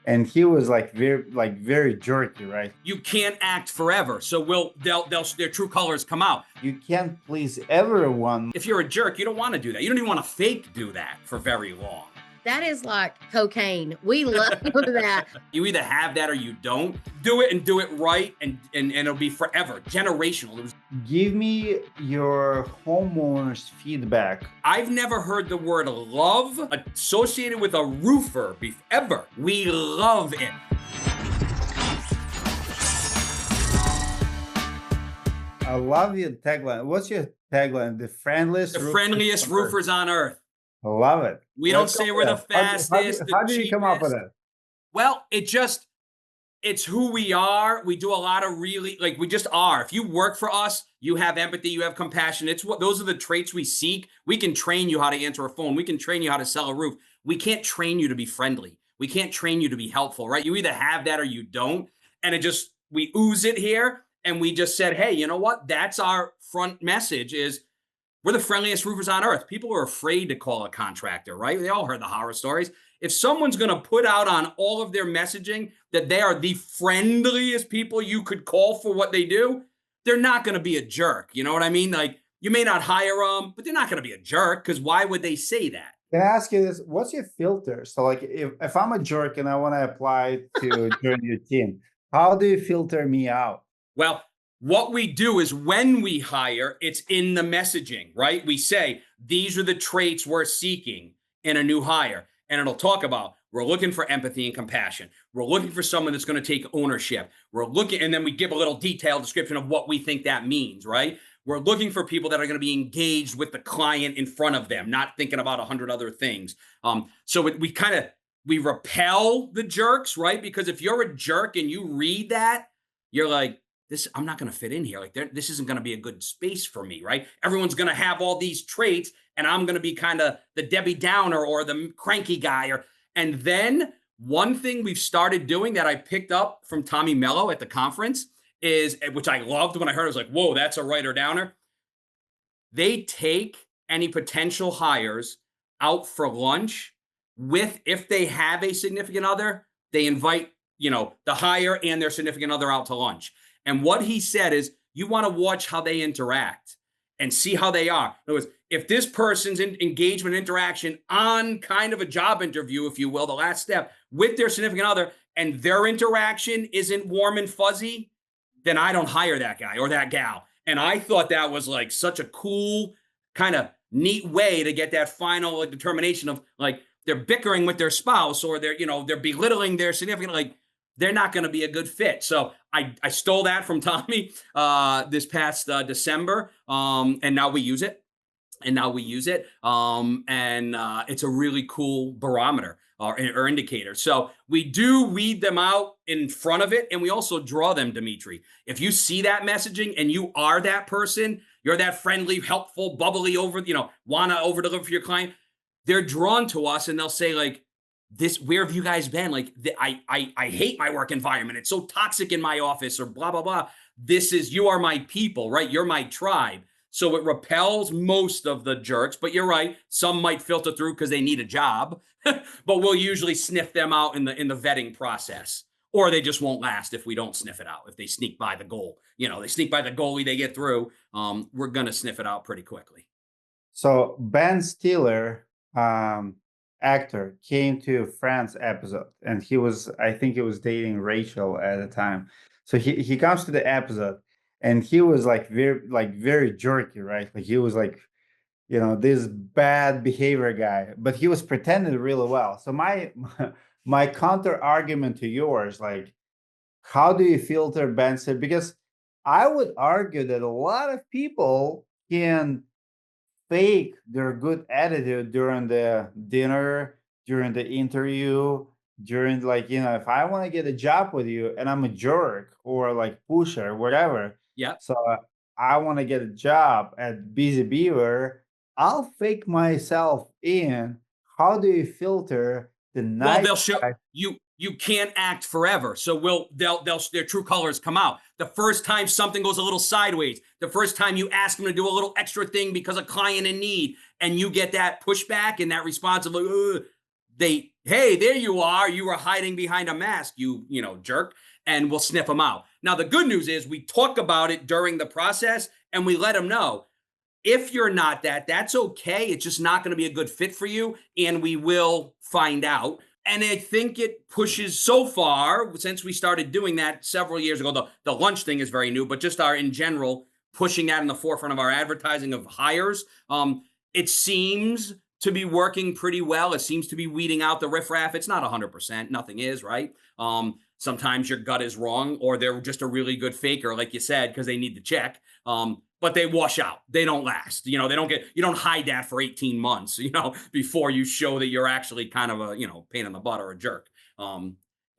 and he was very jerky, right? You can't act forever, so their true colors come out. You can't please everyone. If you're a jerk, you don't want to do that. You don't even want to fake do that for very long. That is like cocaine. We love that. You either have that or you don't. Do it and do it right, and it'll be forever, generational. Give me your homeowners feedback. I've never heard the word love associated with a roofer ever. We love it. I love your tagline. What's your tagline? The friendliest roofers on earth. I love it. We don't say we're the fastest. How did you come up with it? Well, it's who we are. We do a lot of we just are. If you work for us, you have empathy, you have compassion. Those are the traits we seek. We can train you how to answer a phone. We can train you how to sell a roof. We can't train you to be friendly. We can't train you to be helpful, right? You either have that or you don't. And we ooze it here. And we just said, hey, you know what? That's our front message is we're the friendliest roofers on earth. People are afraid to call a contractor, right? They all heard the horror stories. If someone's going to put out on all of their messaging that they are the friendliest people you could call for what they do, they're not going to be a jerk. You know what I mean? Like, you may not hire them, but they're not going to be a jerk, because why would they say that? Can I ask you this? What's your filter? So like if I'm a jerk and I want to apply to join your team, how do you filter me out? Well, what we do is when we hire, it's in the messaging, right? We say, these are the traits we're seeking in a new hire. And it'll talk about, we're looking for empathy and compassion. We're looking for someone that's going to take ownership. And then we give a little detailed description of what we think that means, right? We're looking for people that are going to be engaged with the client in front of them, not thinking about 100 other things. So we repel the jerks, right? Because if you're a jerk and you read that, you're like, I'm not going to fit in here. Like, this isn't going to be a good space for me, right? Everyone's going to have all these traits, and I'm going to be kind of the Debbie Downer or the cranky guy. And then one thing we've started doing that I picked up from Tommy Mello at the conference is, which I loved when I heard, I was like, whoa, that's a writer downer. They take any potential hires out for lunch if they have a significant other, they invite, the hire and their significant other out to lunch. And what he said is, you want to watch how they interact and see how they are. In other words, if this person's engagement interaction on kind of a job interview, if you will, the last step with their significant other, and their interaction isn't warm and fuzzy, then I don't hire that guy or that gal. And I thought that was like such a cool, kind of neat way to get that final determination of, like, they're bickering with their spouse, or they're belittling their significant, they're not going to be a good fit. So I stole that from Tommy this past December, and now we use it. And it's a really cool barometer or indicator. So we do weed them out in front of it, and we also draw them, Dimitri. If you see that messaging and you are that person, you're that friendly, helpful, bubbly, want to over deliver for your client, they're drawn to us, and they'll say, like, this, where have you guys been? Like, I hate my work environment. It's so toxic in my office, or blah, blah, blah. You are my people, right? You're my tribe. So it repels most of the jerks, but you're right. Some might filter through because they need a job, but we'll usually sniff them out in the vetting process, or they just won't last if we don't sniff it out. If they sneak by the goal, they sneak by the goalie, they get through. We're going to sniff it out pretty quickly. So Ben Stiller, actor, came to Friends episode, and I think he was dating Rachel at the time. So he comes to the episode, and he was very jerky, right? Like, he was like, this bad behavior guy, but he was pretending really well. So my counter argument to yours, like, how do you filter Ben Stiller? Because I would argue that a lot of people can fake their good attitude during the dinner, during the interview, during, if I want to get a job with you and I'm a jerk or like pusher, whatever. Yeah. So I want to get a job at Busy Beaver, I'll fake myself in. How do you filter the nice? Well, they'll show you can't act forever. So their true colors come out. The first time something goes a little sideways, the first time you ask them to do a little extra thing because a client in need, and you get that pushback and that response of, like, hey, there you are. You were hiding behind a mask, you know, jerk, and we'll sniff them out. Now, the good news is we talk about it during the process and we let them know if you're not that, that's okay. It's just not going to be a good fit for you. And we will find out. And I think it pushes so far since we started doing that several years ago. The lunch thing is very new, but just our in general pushing that in the forefront of our advertising of hires. It seems to be working pretty well. It seems to be weeding out the riffraff. It's not 100%. Nothing is, right? Sometimes your gut is wrong, or they're just a really good faker, like you said, because they need the check. But they wash out. They don't last. You know, you don't hide that for 18 months, you know, before you show that you're actually kind of a, you know, pain in the butt or a jerk.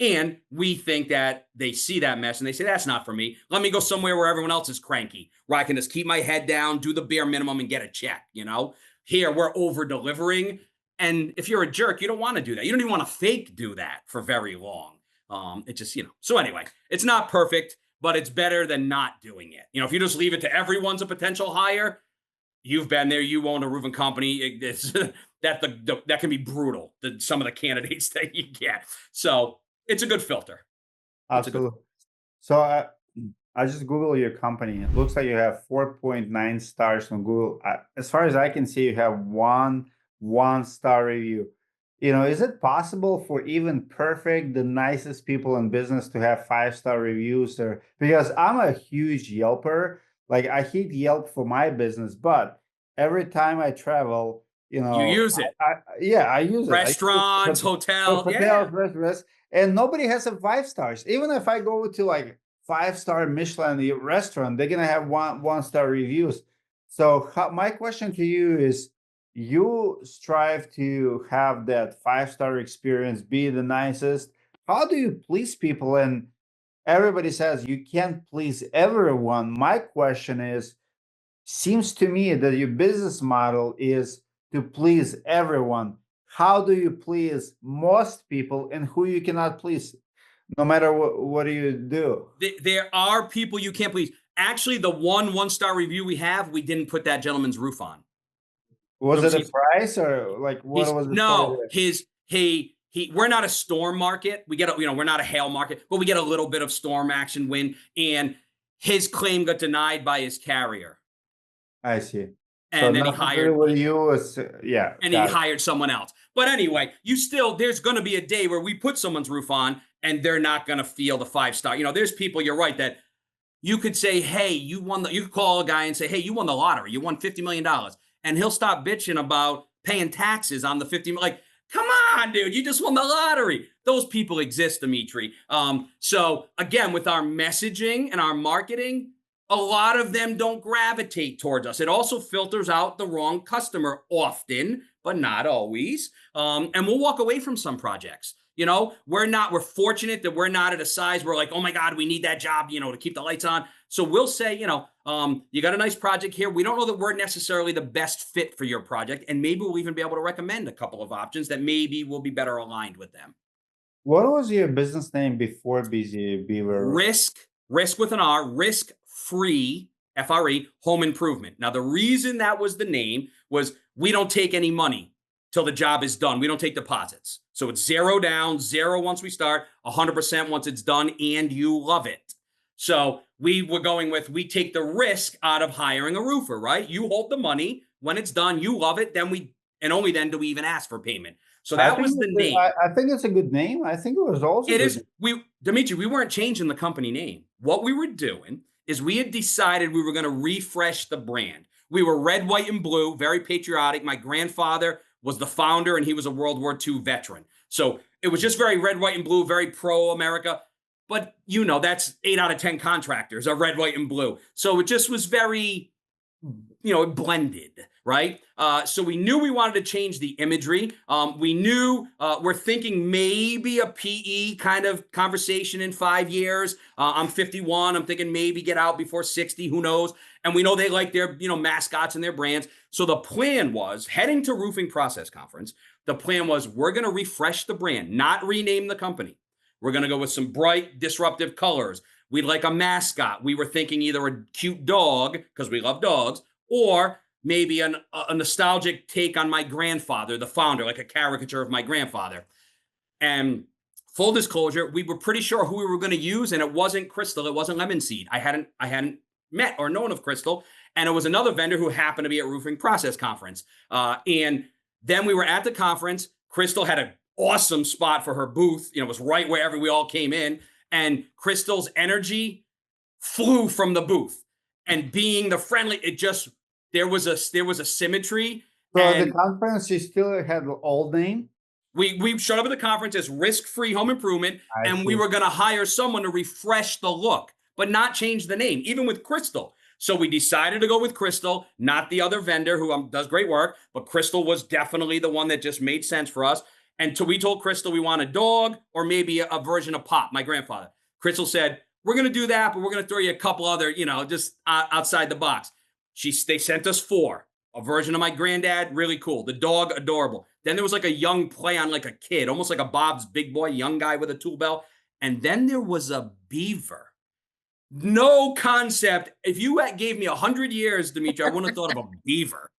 And we think that they see that mess and they say, that's not for me. Let me go somewhere where everyone else is cranky, where I can just keep my head down, do the bare minimum and get a check, you know? Here, we're over delivering. And if you're a jerk, you don't want to do that. You don't even want to fake do that for very long. It just, you know, so anyway, it's not perfect, but it's better than not doing it. You know, if you just leave it to everyone's a potential hire, you've been there, you own a roofing company. That can be brutal, some of the candidates that you get. So it's a good filter. Absolutely. So I just Google your company. It looks like you have 4.9 stars on Google. As far as I can see, you have one-star review. You know, is it possible for even perfect, the nicest people in business to have 5-star reviews? Or because I'm a huge Yelper, like I hate Yelp for my business, but every time I travel, you know, you use it. I use it. Restaurants, hotels, restaurants, and nobody has a 5 stars. Even if I go to like 5-star Michelin restaurant, they're gonna have one-star reviews. So my question to you is, you strive to have that 5-star experience, be the nicest. How do you please people? And everybody says you can't please everyone. My question is, seems to me that your business model is to please everyone. How do you please most people, and who you cannot please, no matter what do you do? There are people you can't please. Actually, the one-star review we have, we didn't put that gentleman's roof on. Was it a price, or like what was the no, we're not a storm market. We get we're not a hail market, but we get a little bit of storm action wind, and his claim got denied by his carrier. I see. And so then he hired hired someone else. But anyway, there's going to be a day where we put someone's roof on and they're not going to feel the 5-star. You know, there's people, you're right, that you could say, hey, you could call a guy and say, hey, you won the lottery. You won $50 million. And he'll stop bitching about paying taxes on the 50 million. Like, come on, dude, you just won the lottery. Those people exist, Dimitri. So again, with our messaging and our marketing, a lot of them don't gravitate towards us. It also filters out the wrong customer often, but not always. And we'll walk away from some projects. You know, we're fortunate that we're not at a size where like, oh my God, we need that job, you know, to keep the lights on. So we'll say, you know, you got a nice project here. We don't know that we're necessarily the best fit for your project. And maybe we'll even be able to recommend a couple of options that maybe will be better aligned with them. What was your business name before Beaver? Risk with an R, risk free, FRE, home improvement. Now, the reason that was the name was we don't take any money till the job is done. We don't take deposits. So it's 0 down, 0 once we start, 100% once it's done, and you love it. So we were going with, we take the risk out of hiring a roofer, right? You hold the money. When it's done, you love it. And only then do we even ask for payment. So that was the name. I think it's a good name. I think it was also it is. Dimitri, we weren't changing the company name. What we were doing is we had decided we were going to refresh the brand. We were red, white, and blue, very patriotic. My grandfather was the founder, and he was a World War II veteran. So it was just very red, white, and blue, very pro-America. But, you know, that's 8 out of 10 contractors are red, white, and blue. So it just was very, you know, it blended, right? So we knew we wanted to change the imagery. We knew we're thinking maybe a PE kind of conversation in 5 years. I'm 51. I'm thinking maybe get out before 60. Who knows? And we know they like their, you know, mascots and their brands. So the plan was, heading to Roofing Process Conference, the plan was we're going to refresh the brand, not rename the company. We're going to go with some bright, disruptive colors. We'd like a mascot. We were thinking either a cute dog, because we love dogs, or maybe a nostalgic take on my grandfather, the founder, like a caricature of my grandfather. And full disclosure, we were pretty sure who we were going to use, and it wasn't Crystal, it wasn't Lemon Seed. I hadn't met or known of Crystal, and it was another vendor who happened to be at Roofing Process Conference. And then we were at the conference. Crystal had an awesome spot for her booth. You know, it was right wherever we all came in, and Crystal's energy flew from the booth. And being the friendly, it just there was a symmetry. So and the conference, you still had the old name? we showed up at the conference as Risk-Free Home Improvement, and we were going to hire someone to refresh the look, but not change the name, even with Crystal. So we decided to go with Crystal, not the other vendor who does great work, but Crystal was definitely the one that just made sense for us. And so we told Crystal we want a dog or maybe a version of Pop, my grandfather. Crystal said, we're going to do that, but we're going to throw you a couple other, just outside the box. They sent us 4. A version of my granddad, really cool. The dog, adorable. Then there was like a young play on like a kid, almost like a Bob's Big Boy, young guy with a tool belt. And then there was a beaver. No concept. If you gave me 100 years, Dimitri, I wouldn't have thought of a beaver.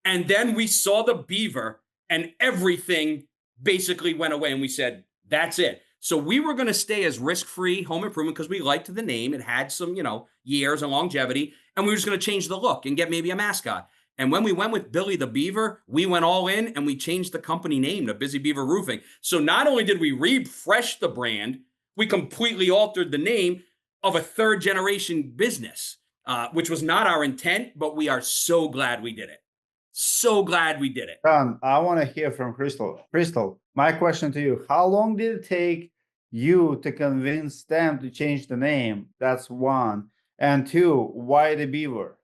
And then we saw the beaver and everything basically went away. And we said, that's it. So we were going to stay as Risk-Free Home Improvement because we liked the name. It had some, years and longevity. And we were just going to change the look and get maybe a mascot. And when we went with Billy the Beaver, we went all in and we changed the company name to Busy Beaver Roofing. So not only did we refresh the brand, we completely altered the name of a 3rd generation business, which was not our intent, but we are so glad we did it. So glad we did it. John, I want to hear from Crystal. Crystal, my question to you, how long did it take you to convince them to change the name? That's 1. And 2, why the Beaver?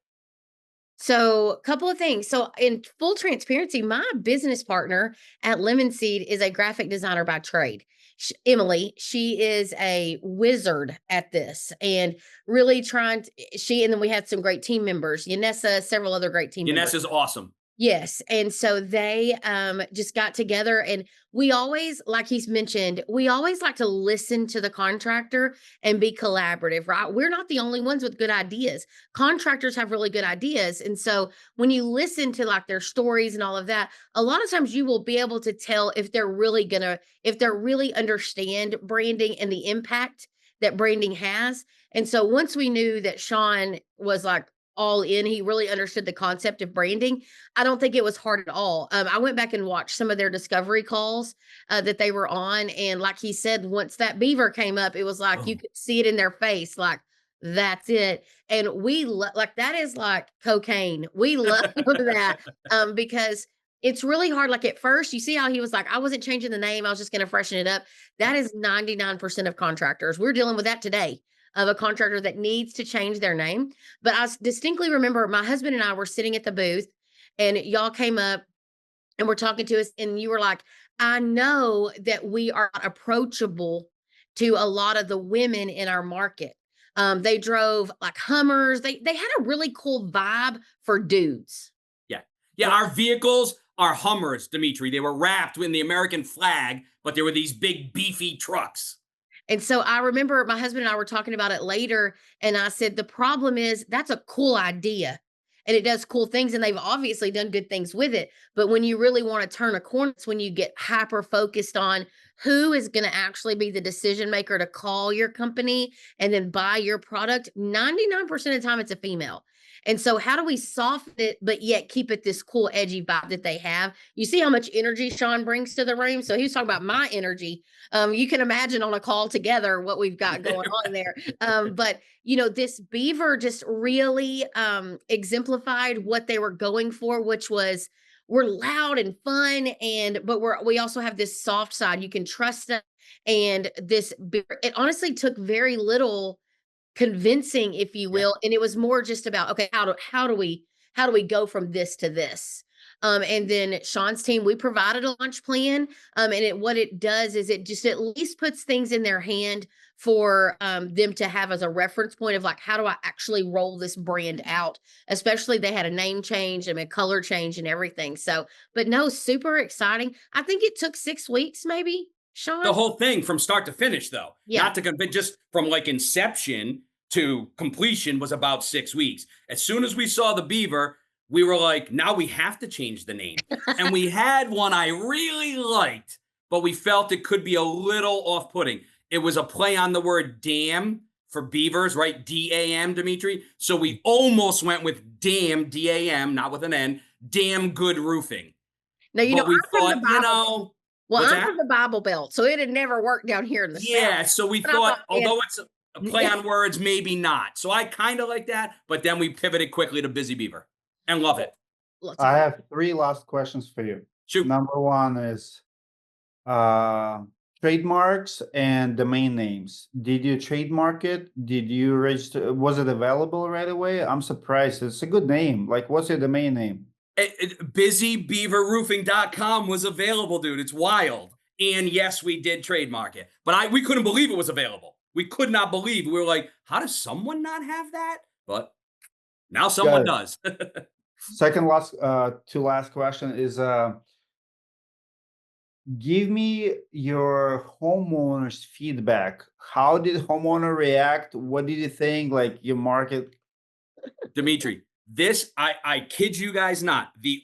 So, a couple of things. So, in full transparency, my business partner at Lemon Seed is a graphic designer by trade. Emily, she is a wizard at this and really trying to, and then we had some great team members, Yanessa, several other great team members. Yanessa's awesome. Yes. And so they just got together, and we always, like he's mentioned, we always like to listen to the contractor and be collaborative, right? We're not the only ones with good ideas. Contractors have really good ideas. And so when you listen to like their stories and all of that, a lot of times you will be able to tell if they're really understand branding and the impact that branding has. And so once we knew that Sean was like all in, he really understood the concept of branding. I don't think it was hard at all. I went back and watched some of their discovery calls that they were on. And like he said, once that beaver came up, it was like, you could see it in their face. Like, that's it. And we like, that is like cocaine. We love that because it's really hard. Like at first, you see how he was like, I wasn't changing the name. I was just going to freshen it up. That is 99% of contractors. We're dealing with that today, of a contractor that needs to change their name. But I distinctly remember my husband and I were sitting at the booth, and y'all came up and were talking to us, and you were like, I know that we are approachable to a lot of the women in our market. They drove like Hummers. They had a really cool vibe for dudes. Yeah. Our vehicles are Hummers, Dimitri. They were wrapped in the American flag, but they were these big beefy trucks. And so I remember my husband and I were talking about it later, and I said, the problem is that's a cool idea and it does cool things, and they've obviously done good things with it. But when you really want to turn a corner, it's when you get hyper focused on who is going to actually be the decision maker to call your company and then buy your product. 99% of the time, it's a female. And so how do we soften it, but yet keep it this cool, edgy vibe that they have? You see how much energy Sean brings to the room. So he was talking about my energy. You can imagine on a call together what we've got going on there. But, this beaver just really exemplified what they were going for, which was we're loud and fun, but we also have this soft side. You can trust them. And it honestly took very little convincing, if you will. And it was more just about, okay, how do we go from this to this? And then Sean's team, we provided a launch plan. And what it does is it just at least puts things in their hand for them to have as a reference point of like, how do I actually roll this brand out? Especially they had a name change and a color change and everything. So, but no, super exciting. I think it took 6 weeks, maybe, Sean. The whole thing from start to finish, though. Yeah. Not to convince, just from like inception to completion was about 6 weeks. As soon as we saw the beaver, we were like, now we have to change the name. And we had one I really liked but we felt it could be a little off-putting. It was a play on the word damn for beavers, right? D-A-M, Dimitri. So we almost went with damn, D-A-M, not with an N, damn good roofing. Now, But we I'm from the thought, you Bible. know, Well, what's I'm that? from the Bible Belt, so it had never worked down here in the Yeah, South. so we But I thought, thought, man, although it's a play on words, maybe not. So I kind of like that, but then we pivoted quickly to Busy Beaver and love it. lots I of have 3 last questions for you. Shoot. Number 1 is trademarks and domain names. Did you trademark it? Did you register? Was it available right away? I'm surprised. It's a good name. Like, what's your domain name? BusyBeaverRoofing.com was available, dude. It's wild. And yes, we did trademark it, but we couldn't believe it was available. We could not believe. We were like, how does someone not have that? But now someone does. Second last, to last question is, give me your homeowners feedback. How did homeowner react? What did you think? Like your market? Dimitri, this, I kid you guys not, the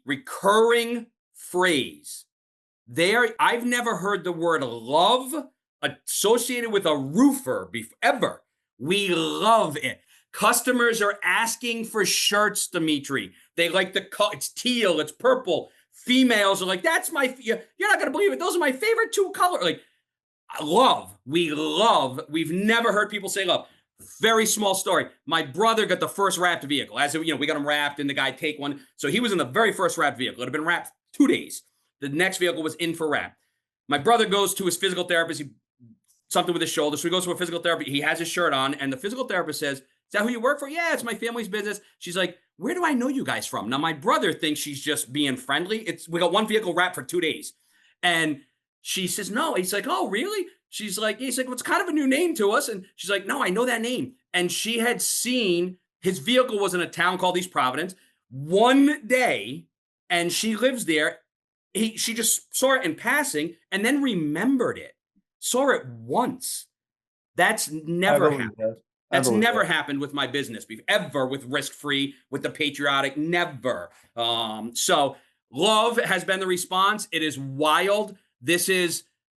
recurring phrase there, I've never heard the word love associated with a roofer ever. We love it. Customers are asking for shirts, Dimitri. They like the color. It's teal, it's purple. Females are like, that's my, you're not going to believe it. Those are my favorite 2 colors. Like, we love, we've never heard people say love. Very small story. My brother got the first wrapped vehicle. As we got him wrapped and the guy take one. So he was in the very first wrapped vehicle. It had been wrapped 2 days. The next vehicle was in for wrap. My brother goes to his physical therapist. Something with his shoulder. So he goes to a physical therapist. He has his shirt on. And the physical therapist says, is that who you work for? Yeah, it's my family's business. She's like, where do I know you guys from? Now, my brother thinks she's just being friendly. We got one vehicle wrapped for 2 days. And she says, no. He's like, oh, really? He's like, well, it's kind of a new name to us. And she's like, no, I know that name. And she had seen his vehicle was in a town called East Providence one day, and she lives there. She just saw it in passing and then remembered it. Saw it once. That's never happened. That's never happened with my business ever, with Risk Free, with the Patriotic, never. So love has been the response. It is wild.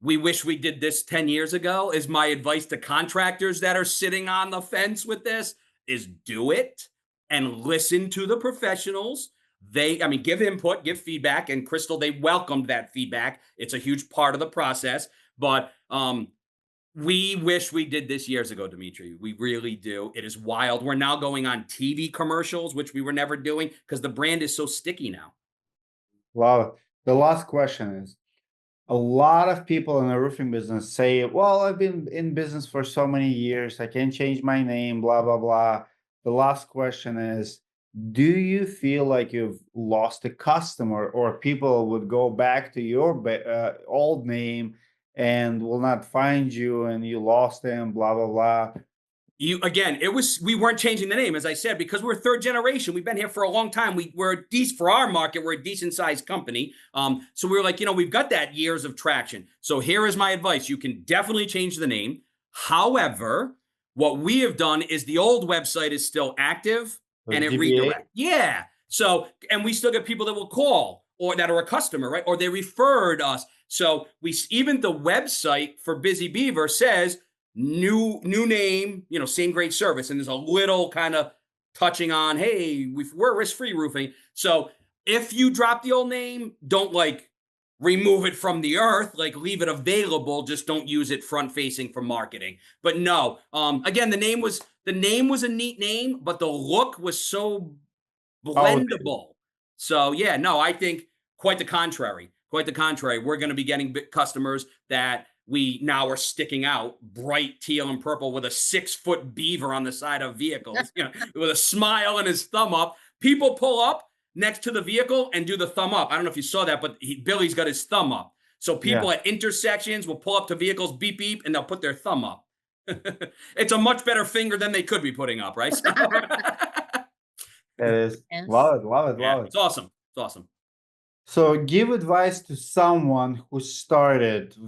We wish we did this 10 years ago, is my advice to contractors that are sitting on the fence with this, is do it and listen to the professionals. Give input, give feedback, and Crystal, they welcomed that feedback. It's a huge part of the process, but we wish we did this years ago, Dimitri. We really do. It is wild. We're now going on TV commercials, which we were never doing because the brand is so sticky now. Wow. The last question is, a lot of people in the roofing business say, well, I've been in business for so many years, I can't change my name, blah, blah, blah. The last question is, do you feel like you've lost a customer, or people would go back to your old name and will not find you and you lost them, blah, blah, blah? We weren't changing the name, as I said, because we're 3rd generation. We've been here for a long time. We're for our market, we're a decent sized company. So we were like, we've got that years of traction. So here is my advice. You can definitely change the name. However, what we have done is the old website is still active and it redirects. Yeah. So, and we still get people that will call or that are a customer, right? Or they referred us. So even the website for Busy Beaver says, new name, same great service. And there's a little kind of touching on, hey, we're risk-free roofing. So if you drop the old name, don't remove it from the earth, leave it available. Just don't use it front facing for marketing. But no, again, the name was a neat name, but the look was so blendable. So yeah, no, I think quite the contrary. We're going to be getting customers that we now are sticking out bright teal and purple with a 6-foot beaver on the side of vehicles, with a smile and his thumb up. People pull up next to the vehicle and do the thumb up. I don't know if you saw that, but Billy's got his thumb up. So people at intersections will pull up to vehicles, beep, beep, and they'll put their thumb up. It's a much better finger than they could be putting up, right? It is. Yes. Love it. It's awesome. So give advice to someone who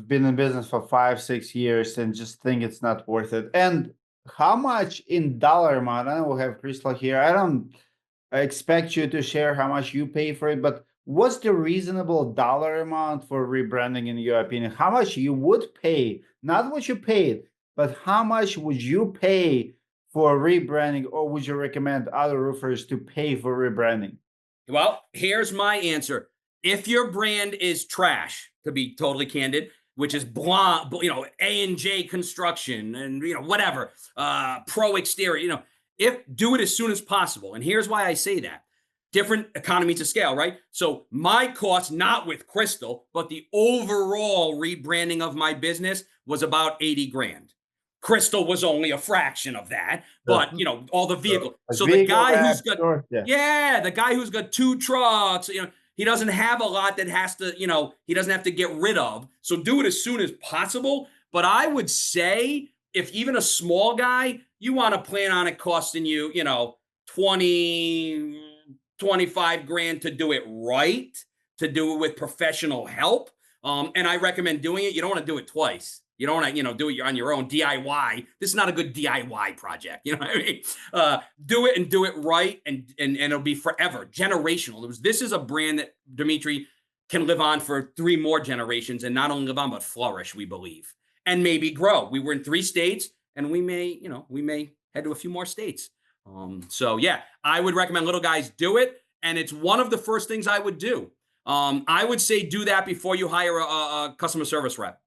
been in business for 5-6 years and just think it's not worth it. And how much in dollar amount, I know we'll have Crystal here. I don't expect you to share how much you pay for it, but what's the reasonable dollar amount for rebranding in your opinion? How much you would pay, not what you paid, but how much would you pay for rebranding, or would you recommend other roofers to pay for rebranding? Well, here's my answer. If your brand is trash, to be totally candid, which is blonde, A&J construction and, whatever, pro exterior, if do it as soon as possible. And here's why I say that. Different economies of scale, right? So my cost, not with Crystal, but the overall rebranding of my business was about 80 grand. Crystal was only a fraction of that, but all the vehicle. So the guy who's got, the guy who's got 2 trucks, he doesn't have a lot that has to, he doesn't have to get rid of. So do it as soon as possible. But I would say if even a small guy, you want to plan on it costing you, 20, 25 grand to do it right, to do it with professional help. And I recommend doing it. You don't want to do it twice. You don't want to, do it on your own DIY. This is not a good DIY project. You know what I mean? Do it and do it right, and it'll be forever, generational. This is a brand that Dimitri can live on for 3 more generations, and not only live on but flourish. We believe, and maybe grow. We were in 3 states, and we may head to a few more states. So yeah, I would recommend little guys do it, and it's one of the first things I would do. I would say do that before you hire a customer service rep.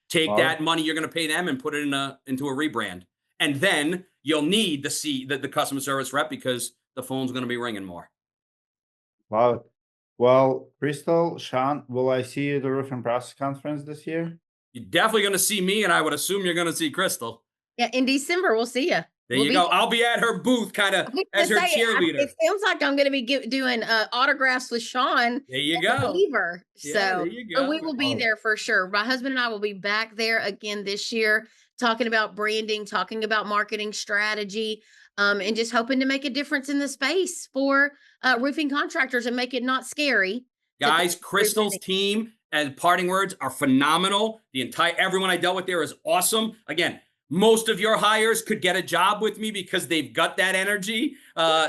Take that money you're going to pay them and put it into a rebrand. And then you'll need the customer service rep, because the phone's going to be ringing more. Wow. Well, Crystal, Sean, will I see you at the Roof and Process Conference this year? You're definitely going to see me, and I would assume you're going to see Crystal. Yeah, in December, we'll see you. There you go. I'll be at her booth, kind of as her cheerleader. It sounds like I'm going to be doing autographs with Sean. There you go. Beaver. Yeah, so there you go. we will be there for sure. My husband and I will be back there again this year, talking about branding, talking about marketing strategy, and just hoping to make a difference in the space for roofing contractors and make it not scary. Guys, Crystal's team and parting words are phenomenal. Everyone I dealt with there is awesome. Again, most of your hires could get a job with me because they've got that energy.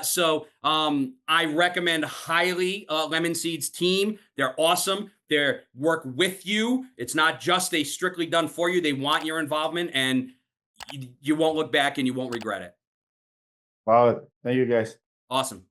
So I recommend highly Lemon Seed's team. They're awesome. They work with you. It's not just they strictly done for you. They want your involvement, and you won't look back and you won't regret it. Wow. Thank you, guys. Awesome.